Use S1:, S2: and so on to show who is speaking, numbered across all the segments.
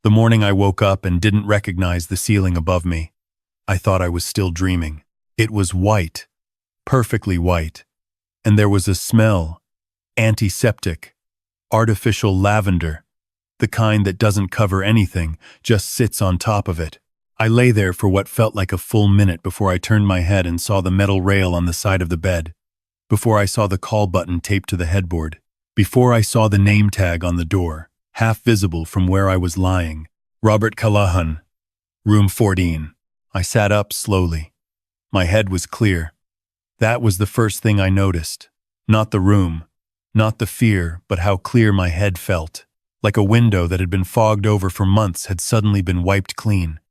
S1: The morning I woke up and didn't recognize the ceiling above me. I thought I was still dreaming. It was white, perfectly white, and there was a smell, antiseptic, artificial lavender, the kind that doesn't cover anything, just sits on top of it. I lay there for what felt like a full minute before I turned my head and saw the metal rail on the side of the bed, before I saw the call button taped to the headboard, before I saw the name tag on the door, half visible from where I was lying. Robert Callahan, room 14. I sat up slowly. My head was clear. That was the first thing I noticed. Not the room, not the fear, but how clear my head felt. Like a window that had been fogged over for months had suddenly been wiped clean.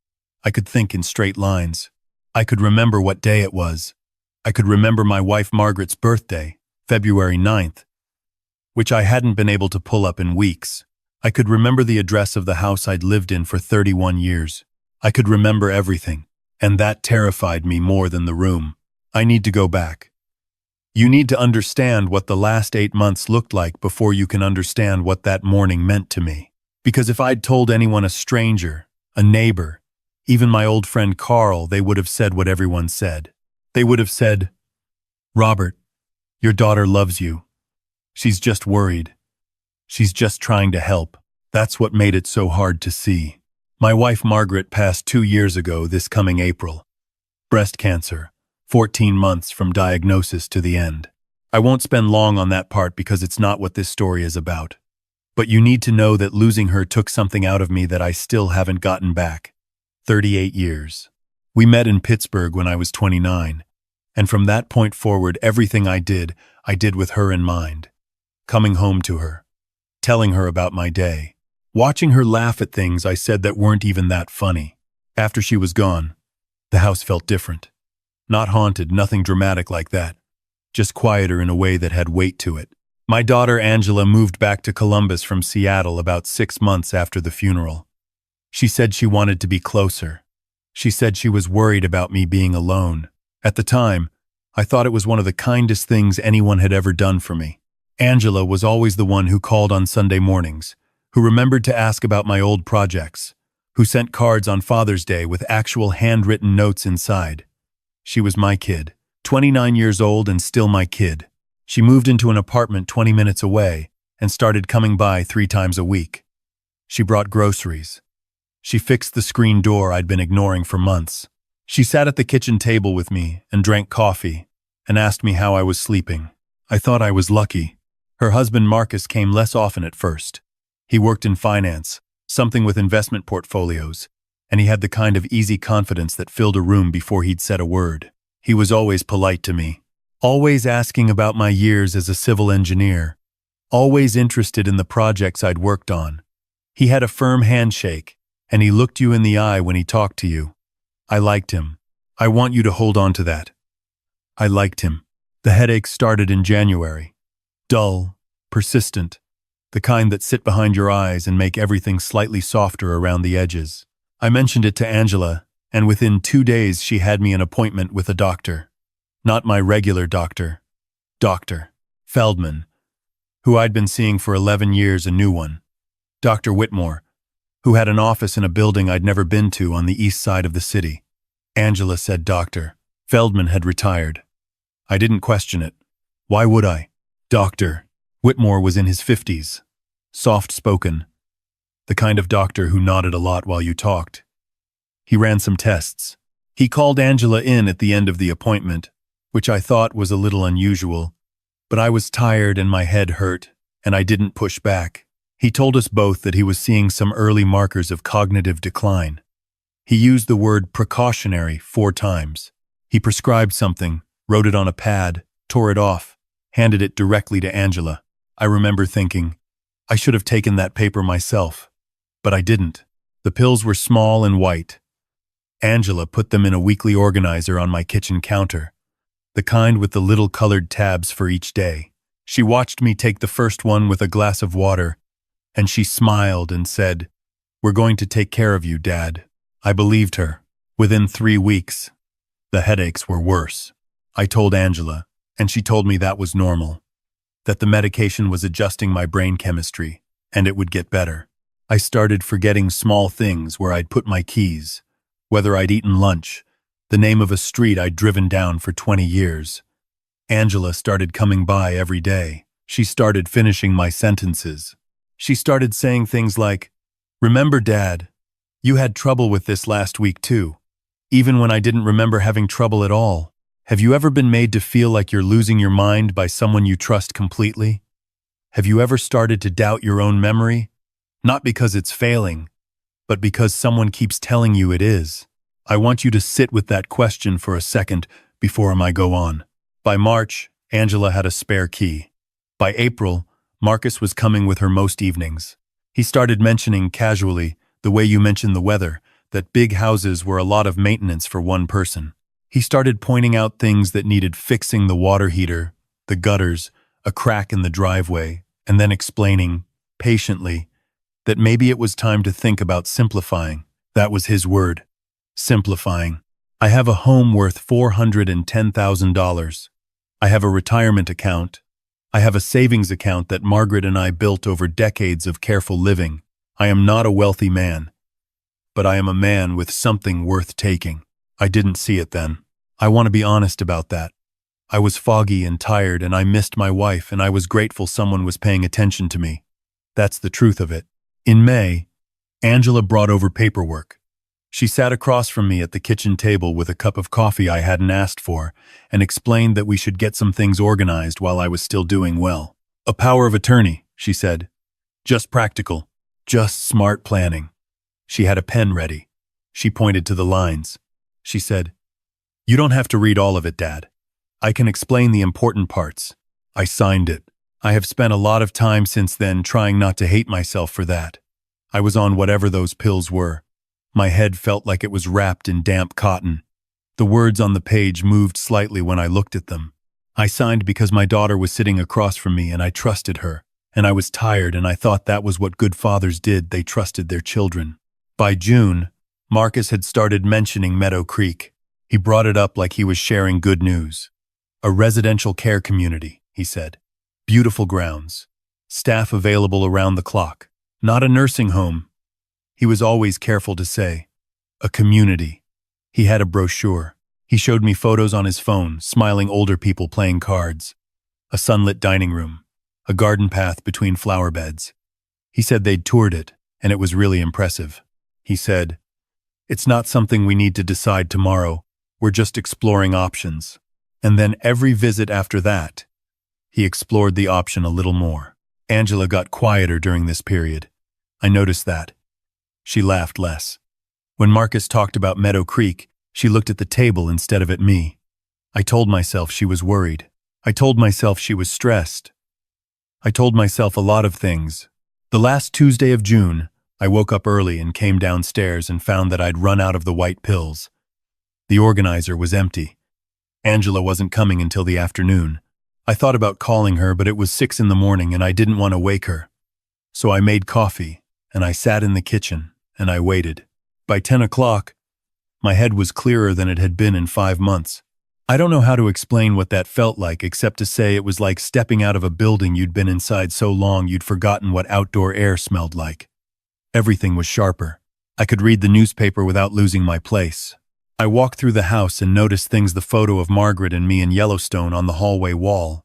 S1: I could think in straight lines. I could remember what day it was. I could remember my wife Margaret's birthday, February 9th, which I hadn't been able to pull up in weeks. I could remember the address of the house I'd lived in for 31 years. I could remember everything, and that terrified me more than the room. I need to go back. You need to understand what the last 8 months looked like before you can understand what that morning meant to me. Because if I'd told anyone, a stranger, a neighbor, even my old friend Carl, they would have said what everyone said. They would have said, "Robert, your daughter loves you. She's just worried. She's just trying to help." That's what made it so hard to see. My wife Margaret passed 2 years ago this coming April. Breast cancer, 14 months from diagnosis to the end. I won't spend long on that part because it's not what this story is about. But you need to know that losing her took something out of me that I still haven't gotten back. 38 years. We met in Pittsburgh when I was 29, and from that point forward, everything I did with her in mind. Coming home to her, telling her about my day, watching her laugh at things I said that weren't even that funny. After she was gone, the house felt different. Not haunted, nothing dramatic like that, just quieter in a way that had weight to it. My daughter Angela moved back to Columbus from Seattle about 6 months after the funeral. She said she wanted to be closer. She said she was worried about me being alone. At the time, I thought it was one of the kindest things anyone had ever done for me. Angela was always the one who called on Sunday mornings, who remembered to ask about my old projects, who sent cards on Father's Day with actual handwritten notes inside. She was my kid, 29 years old and still my kid. She moved into an apartment 20 minutes away and started coming by 3 times a week. She brought groceries. She fixed the screen door I'd been ignoring for months. She sat at the kitchen table with me and drank coffee and asked me how I was sleeping. I thought I was lucky. Her husband Marcus came less often at first. He worked in finance, something with investment portfolios, and he had the kind of easy confidence that filled a room before he'd said a word. He was always polite to me, always asking about my years as a civil engineer, always interested in the projects I'd worked on. He had a firm handshake, and he looked you in the eye when he talked to you. I liked him. I want you to hold on to that. I liked him. The headaches started in January. Dull, persistent, the kind that sit behind your eyes and make everything slightly softer around the edges. I mentioned it to Angela, and within 2 days she had me an appointment with a doctor. Not my regular doctor. Dr. Feldman, who I'd been seeing for 11 years, a new one. Dr. Whitmore, who had an office in a building I'd never been to on the east side of the city. Angela said Dr. Feldman had retired. I didn't question it. Why would I? Dr. Whitmore was in his 50s, soft-spoken, the kind of doctor who nodded a lot while you talked. He ran some tests. He called Angela in at the end of the appointment, which I thought was a little unusual, but I was tired and my head hurt, and I didn't push back. He told us both that he was seeing some early markers of cognitive decline. He used the word precautionary 4 times. He prescribed something, wrote it on a pad, tore it off, handed it directly to Angela. I remember thinking, I should have taken that paper myself, but I didn't. The pills were small and white. Angela put them in a weekly organizer on my kitchen counter, the kind with the little colored tabs for each day. She watched me take the first one with a glass of water, and she smiled and said, "We're going to take care of you, Dad." I believed her. Within 3 weeks, the headaches were worse. I told Angela, and she told me that was normal, that the medication was adjusting my brain chemistry, and it would get better. I started forgetting small things, where I'd put my keys, whether I'd eaten lunch, the name of a street I'd driven down for 20 years. Angela started coming by every day. She started finishing my sentences. She started saying things like, "Remember, Dad, you had trouble with this last week too." Even when I didn't remember having trouble at all. Have you ever been made to feel like you're losing your mind by someone you trust completely? Have you ever started to doubt your own memory? Not because it's failing, but because someone keeps telling you it is. I want you to sit with that question for a second before I go on. By March, Angela had a spare key. By April, Marcus was coming with her most evenings. He started mentioning casually, the way you mentioned the weather, that big houses were a lot of maintenance for one person. He started pointing out things that needed fixing: the water heater, the gutters, a crack in the driveway, and then explaining, patiently, that maybe it was time to think about simplifying. That was his word. Simplifying. I have a home worth $410,000. I have a retirement account. I have a savings account that Margaret and I built over decades of careful living. I am not a wealthy man, but I am a man with something worth taking. I didn't see it then. I want to be honest about that. I was foggy and tired, and I missed my wife, and I was grateful someone was paying attention to me. That's the truth of it. In May, Angela brought over paperwork. She sat across from me at the kitchen table with a cup of coffee I hadn't asked for, and explained that we should get some things organized while I was still doing well. A power of attorney, she said. Just practical. Just smart planning. She had a pen ready. She pointed to the lines. She said, "You don't have to read all of it, Dad. I can explain the important parts." I signed it. I have spent a lot of time since then trying not to hate myself for that. I was on whatever those pills were. My head felt like it was wrapped in damp cotton. The words on the page moved slightly when I looked at them. I signed because my daughter was sitting across from me and I trusted her. And I was tired, and I thought that was what good fathers did. They trusted their children. By June, Marcus had started mentioning Meadow Creek. He brought it up like he was sharing good news. A residential care community, he said. Beautiful grounds. Staff available around the clock. Not a nursing home. He was always careful to say. A community. He had a brochure. He showed me photos on his phone, smiling older people playing cards. A sunlit dining room. A garden path between flower beds. He said they'd toured it, and it was really impressive. He said, "It's not something we need to decide tomorrow. We're just exploring options." And then every visit after that, he explored the option a little more. Angela got quieter during this period. I noticed that. She laughed less. When Marcus talked about Meadow Creek, she looked at the table instead of at me. I told myself she was worried. I told myself she was stressed. I told myself a lot of things. The last Tuesday of June, I woke up early and came downstairs and found that I'd run out of the white pills. The organizer was empty. Angela wasn't coming until the afternoon. I thought about calling her, but it was 6 in the morning and I didn't want to wake her. So I made coffee, and I sat in the kitchen, and I waited. By 10 o'clock, my head was clearer than it had been in 5 months. I don't know how to explain what that felt like, except to say it was like stepping out of a building you'd been inside so long you'd forgotten what outdoor air smelled like. Everything was sharper. I could read the newspaper without losing my place. I walked through the house and noticed things: the photo of Margaret and me in Yellowstone on the hallway wall,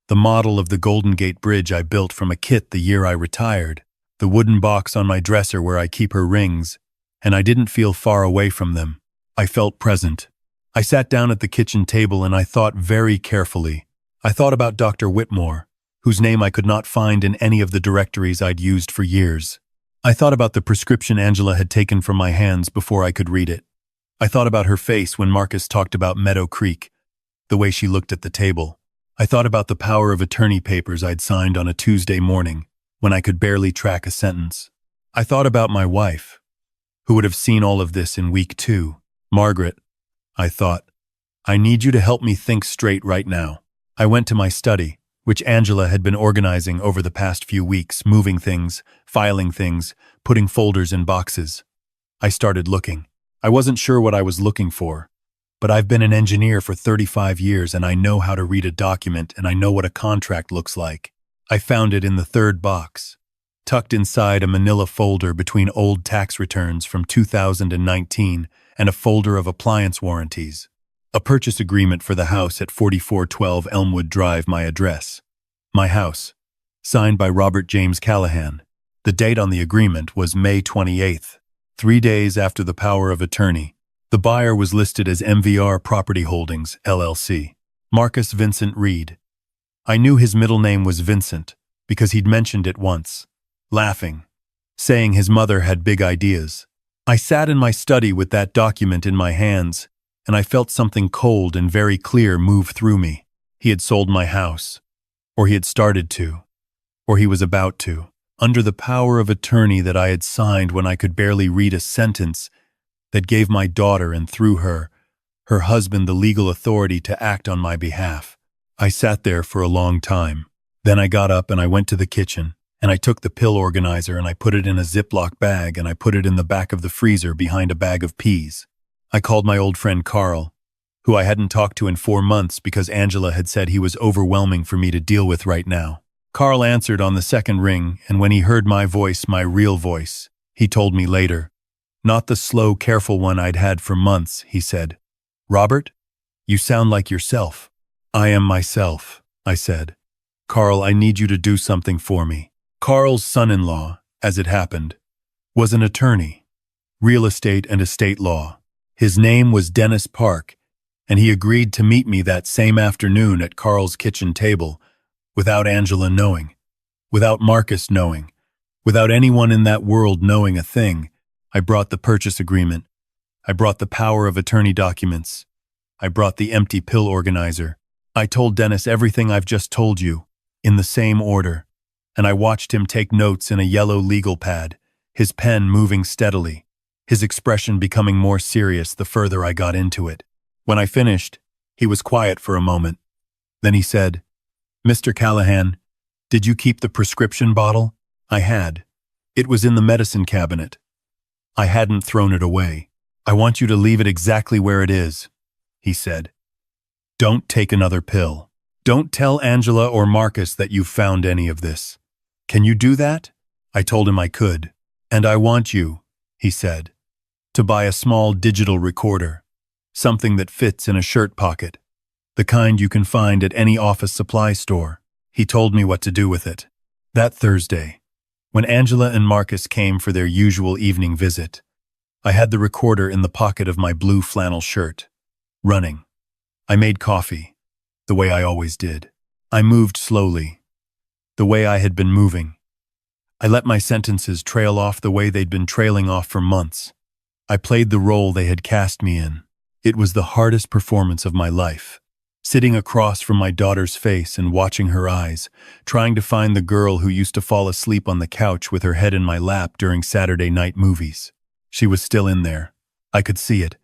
S1: the model of the Golden Gate Bridge I built from a kit the year I retired, the wooden box on my dresser where I keep her rings, and I didn't feel far away from them. I felt present. I sat down at the kitchen table and I thought very carefully. I thought about Dr. Whitmore, whose name I could not find in any of the directories I'd used for years. I thought about the prescription Angela had taken from my hands before I could read it. I thought about her face when Marcus talked about Meadow Creek, the way she looked at the table. I thought about the power of attorney papers I'd signed on a Tuesday morning when I could barely track a sentence. I thought about my wife, who would have seen all of this in week 2. Margaret, I thought, I need you to help me think straight right now. I went to my study, which Angela had been organizing over the past few weeks, moving things, filing things, putting folders in boxes. I started looking. I wasn't sure what I was looking for, but I've been an engineer for 35 years and I know how to read a document and I know what a contract looks like. I found it in the 3rd box. tucked inside a manila folder between old tax returns from 2019 and a folder of appliance warranties. A purchase agreement for the house at 4412 Elmwood Drive, my address. My house. Signed by Robert James Callahan. The date on the agreement was May 28th, 3 days after the power of attorney. The buyer was listed as MVR Property Holdings, LLC. Marcus Vincent Reed. I knew his middle name was Vincent because he'd mentioned it once, laughing, saying his mother had big ideas. I sat in my study with that document in my hands, and I felt something cold and very clear move through me. He had sold my house, or he had started to, or he was about to, under the power of attorney that I had signed when I could barely read a sentence that gave my daughter and through her husband, the legal authority to act on my behalf. I sat there for a long time. Then I got up and I went to the kitchen, and I took the pill organizer and I put it in a Ziploc bag and I put it in the back of the freezer behind a bag of peas. I called my old friend Carl, who I hadn't talked to in 4 months because Angela had said he was overwhelming for me to deal with right now. Carl answered on the second ring, and when he heard my voice, my real voice, he told me later, not the slow, careful one I'd had for months, he said, "Robert, you sound like yourself." "I am myself," I said. "Carl, I need you to do something for me." Carl's son-in-law, as it happened, was an attorney, real estate and estate law. His name was Dennis Park, and he agreed to meet me that same afternoon at Carl's kitchen table, without Angela knowing, without Marcus knowing, without anyone in that world knowing a thing. I brought the purchase agreement. I brought the power of attorney documents. I brought the empty pill organizer. I told Dennis everything I've just told you, in the same order, and I watched him take notes in a yellow legal pad, his pen moving steadily, his expression becoming more serious the further I got into it. When I finished, he was quiet for a moment. Then he said, "Mr. Callahan, did you keep the prescription bottle?" I had. It was in the medicine cabinet. I hadn't thrown it away. "I want you to leave it exactly where it is," he said. "Don't take another pill. Don't tell Angela or Marcus that you've found any of this. Can you do that?" I told him I could. "And I want you," he said, "to buy a small digital recorder, something that fits in a shirt pocket, the kind you can find at any office supply store." He told me what to do with it. That Thursday, when Angela and Marcus came for their usual evening visit, I had the recorder in the pocket of my blue flannel shirt, running. I made coffee, the way I always did. I moved slowly, the way I had been moving. I let my sentences trail off the way they'd been trailing off for months. I played the role they had cast me in. It was the hardest performance of my life. Sitting across from my daughter's face and watching her eyes, trying to find the girl who used to fall asleep on the couch with her head in my lap during Saturday night movies. She was still in there. I could see it.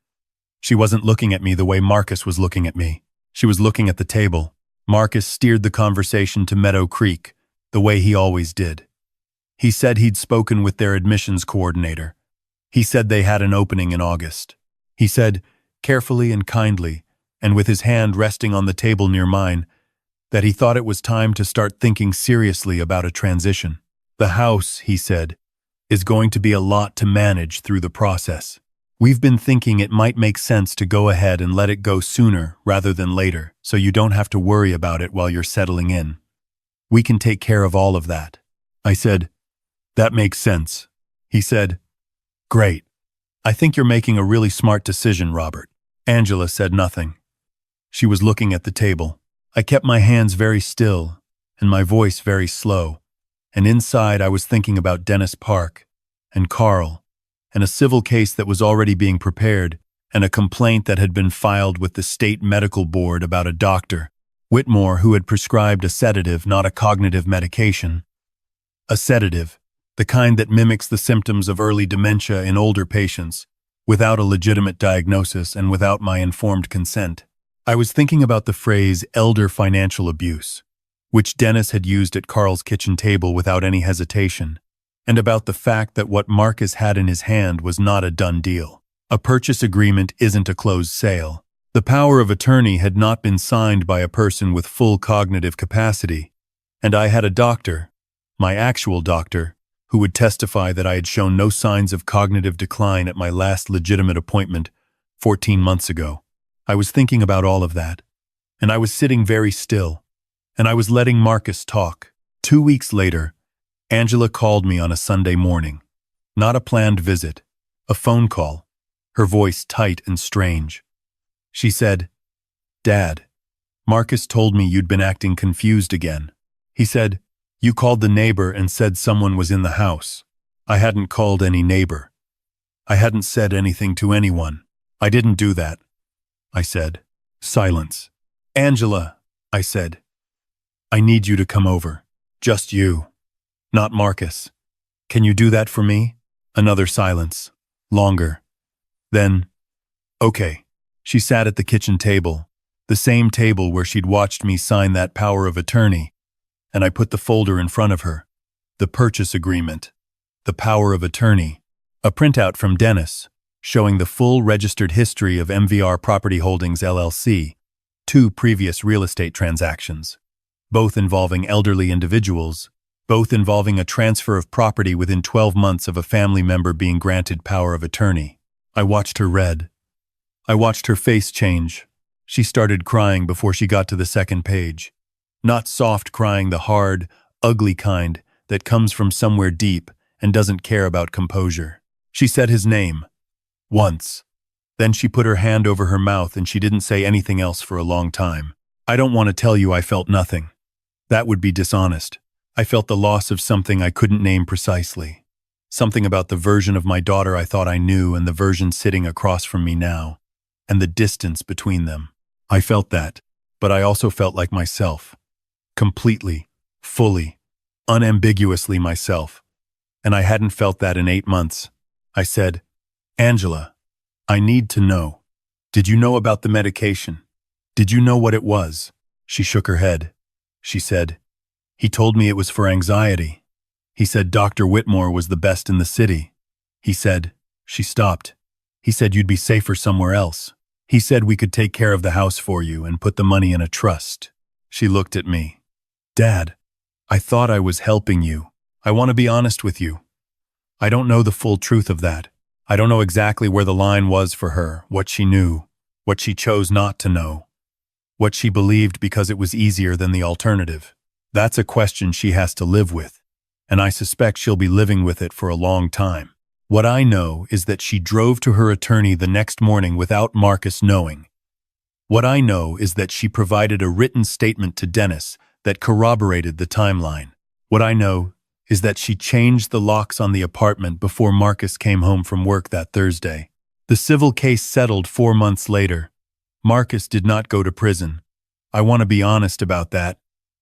S1: She wasn't looking at me the way Marcus was looking at me. She was looking at the table. Marcus steered the conversation to Meadow Creek, the way he always did. He said he'd spoken with their admissions coordinator. He said they had an opening in August. He said, carefully and kindly, and with his hand resting on the table near mine, that he thought it was time to start thinking seriously about a transition. The house, he said, is going to be a lot to manage through the process. We've been thinking it might make sense to go ahead and let it go sooner rather than later, so you don't have to worry about it while you're settling in. We can take care of all of that. I said, "That makes sense." He said, "Great. I think you're making a really smart decision, Robert." Angela said nothing. She was looking at the table. I kept my hands very still and my voice very slow, and inside I was thinking about Dennis Park and Carl and a civil case that was already being prepared and a complaint that had been filed with the state medical board about a doctor, Whitmore, who had prescribed a sedative, not a cognitive medication. A sedative, the kind that mimics the symptoms of early dementia in older patients, without a legitimate diagnosis and without my informed consent. I was thinking about the phrase elder financial abuse, which Dennis had used at Carl's kitchen table without any hesitation, and about the fact that what Marcus had in his hand was not a done deal. A purchase agreement isn't a closed sale. The power of attorney had not been signed by a person with full cognitive capacity, and I had a doctor, my actual doctor, who would testify that I had shown no signs of cognitive decline at my last legitimate appointment 14 months ago. I was thinking about all of that, and I was sitting very still, and I was letting Marcus talk. 2 weeks later, Angela called me on a Sunday morning. Not a planned visit, a phone call, her voice tight and strange. She said, "Dad, Marcus told me you'd been acting confused again. He said, you called the neighbor and said someone was in the house. I hadn't called any neighbor. I hadn't said anything to anyone. I didn't do that," I said. Silence. "Angela," I said, "I need you to come over. Just you. Not Marcus. Can you do that for me?" Another silence. Longer. Then, "Okay." She sat at the kitchen table, the same table where she'd watched me sign that power of attorney, and I put the folder in front of her. The purchase agreement. The power of attorney. A printout from Dennis, showing the full registered history of MVR Property Holdings LLC, 2 previous real estate transactions, both involving elderly individuals, both involving a transfer of property within 12 months of a family member being granted power of attorney. I watched her read. I watched her face change. She started crying before she got to the second page. Not soft crying, the hard, ugly kind that comes from somewhere deep and doesn't care about composure. She said his name. Once. Then she put her hand over her mouth and she didn't say anything else for a long time. I don't want to tell you I felt nothing. That would be dishonest. I felt the loss of something I couldn't name precisely. Something about the version of my daughter I thought I knew and the version sitting across from me now, and the distance between them. I felt that, but I also felt like myself. Completely, fully, unambiguously myself. And I hadn't felt that in 8 months. I said, "Angela, I need to know. Did you know about the medication? Did you know what it was?" She shook her head. She said, "He told me it was for anxiety. He said Dr. Whitmore was the best in the city. He said," she stopped, "he said you'd be safer somewhere else. He said we could take care of the house for you and put the money in a trust." She looked at me. "Dad, I thought I was helping you. I want to be honest with you. I don't know the full truth of that. I don't know exactly where the line was for her, what she knew, what she chose not to know, what she believed because it was easier than the alternative. That's a question she has to live with, and I suspect she'll be living with it for a long time. What I know is that she drove to her attorney the next morning without Marcus knowing. What I know is that she provided a written statement to Dennis that corroborated the timeline. What I know is that she changed the locks on the apartment before Marcus came home from work that Thursday. The civil case settled 4 months later. Marcus did not go to prison. I want to be honest about that,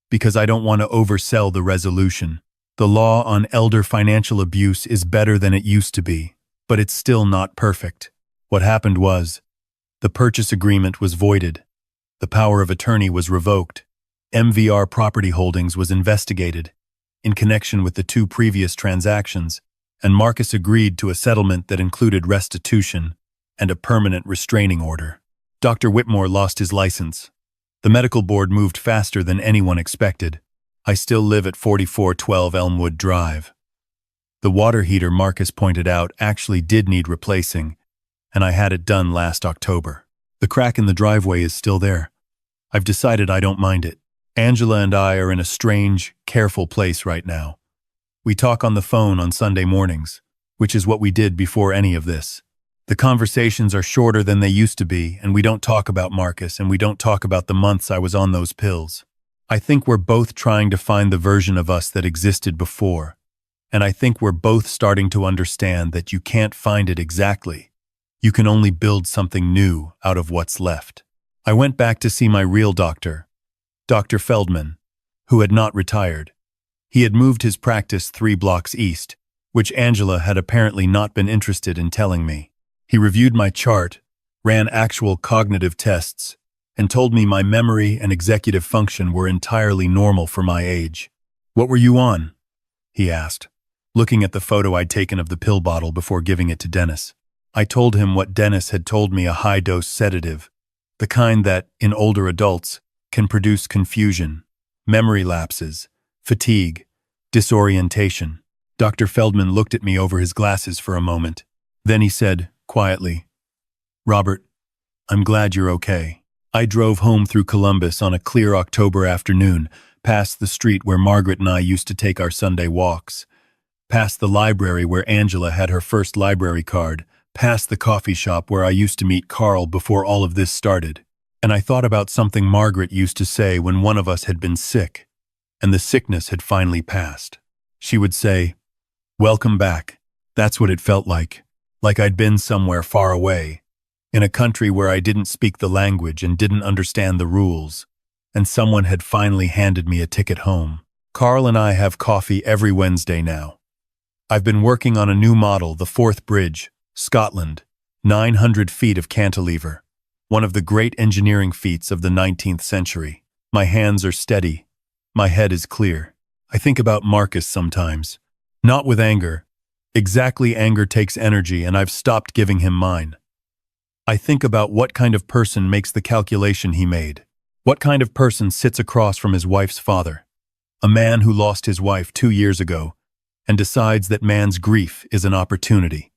S1: because I don't want to oversell the resolution. The law on elder financial abuse is better than it used to be, but it's still not perfect. What happened was, the purchase agreement was voided. The power of attorney was revoked. MVR Property Holdings was investigated in connection with the 2 previous transactions, and Marcus agreed to a settlement that included restitution and a permanent restraining order. Dr. Whitmore lost his license. The medical board moved faster than anyone expected. I still live at 4412 Elmwood Drive. The water heater Marcus pointed out actually did need replacing, and I had it done last October. The crack in the driveway is still there. I've decided I don't mind it. Angela and I are in a strange, careful place right now. We talk on the phone on Sunday mornings, which is what we did before any of this. The conversations are shorter than they used to be, and we don't talk about Marcus, and we don't talk about the months I was on those pills. I think we're both trying to find the version of us that existed before, and I think we're both starting to understand that you can't find it exactly. You can only build something new out of what's left. I went back to see my real doctor, Dr. Feldman, who had not retired. He had moved his practice 3 blocks east, which Angela had apparently not been interested in telling me. He reviewed my chart, ran actual cognitive tests, and told me my memory and executive function were entirely normal for my age. "What were you on?" he asked, looking at the photo I'd taken of the pill bottle before giving it to Dennis. I told him what Dennis had told me, a high-dose sedative, the kind that, in older adults, can produce confusion, memory lapses, fatigue, disorientation. Dr. Feldman looked at me over his glasses for a moment. Then he said, quietly, "Robert, I'm glad you're okay." I drove home through Columbus on a clear October afternoon, past the street where Margaret and I used to take our Sunday walks, past the library where Angela had her first library card, past the coffee shop where I used to meet Carl before all of this started. And I thought about something Margaret used to say when one of us had been sick, and the sickness had finally passed. She would say, "Welcome back." That's what it felt like I'd been somewhere far away, in a country where I didn't speak the language and didn't understand the rules, and someone had finally handed me a ticket home. Carl and I have coffee every Wednesday now. I've been working on a new model, the Forth Bridge, Scotland, 900 feet of cantilever, one of the great engineering feats of the 19th century. My hands are steady. My head is clear. I think about Marcus sometimes. Not with anger. Exactly, anger takes energy, and I've stopped giving him mine. I think about what kind of person makes the calculation he made. What kind of person sits across from his wife's father? A man who lost his wife 2 years ago and decides that man's grief is an opportunity.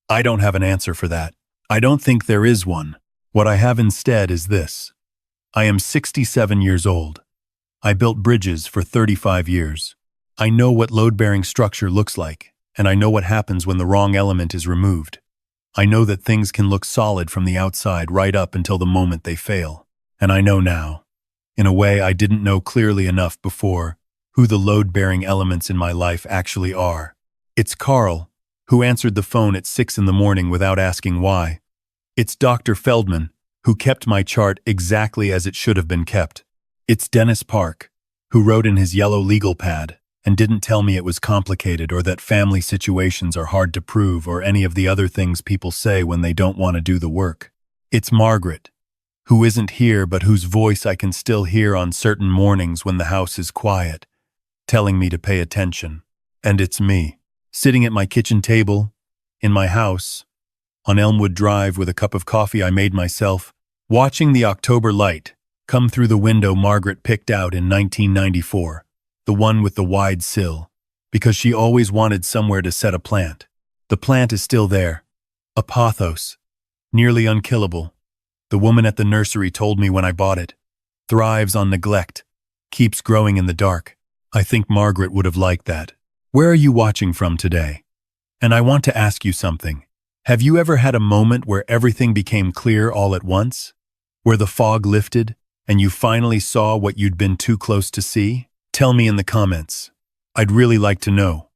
S1: I don't have an answer for that. I don't think there is one. What I have instead is this. I am 67 years old. I built bridges for 35 years. I know what load-bearing structure looks like, and I know what happens when the wrong element is removed. I know that things can look solid from the outside right up until the moment they fail. And I know now, in a way I didn't know clearly enough before, who the load-bearing elements in my life actually are. It's Carl, who answered the phone at 6 in the morning without asking why. It's Dr. Feldman, who kept my chart exactly as it should have been kept. It's Dennis Park, who wrote in his yellow legal pad and didn't tell me it was complicated or that family situations are hard to prove or any of the other things people say when they don't want to do the work. It's Margaret, who isn't here but whose voice I can still hear on certain mornings when the house is quiet, telling me to pay attention. And it's me, sitting at my kitchen table, in my house, on Elmwood Drive with a cup of coffee I made myself, watching the October light come through the window Margaret picked out in 1994. The one with the wide sill, because she always wanted somewhere to set a plant. The plant is still there, a pothos, nearly unkillable. The woman at the nursery told me when I bought it. Thrives on neglect, keeps growing in the dark. I think Margaret would have liked that. Where are you watching from today? And I want to ask you something. Have you ever had a moment where everything became clear all at once? Where the fog lifted and you finally saw what you'd been too close to see? Tell me in the comments. I'd really like to know.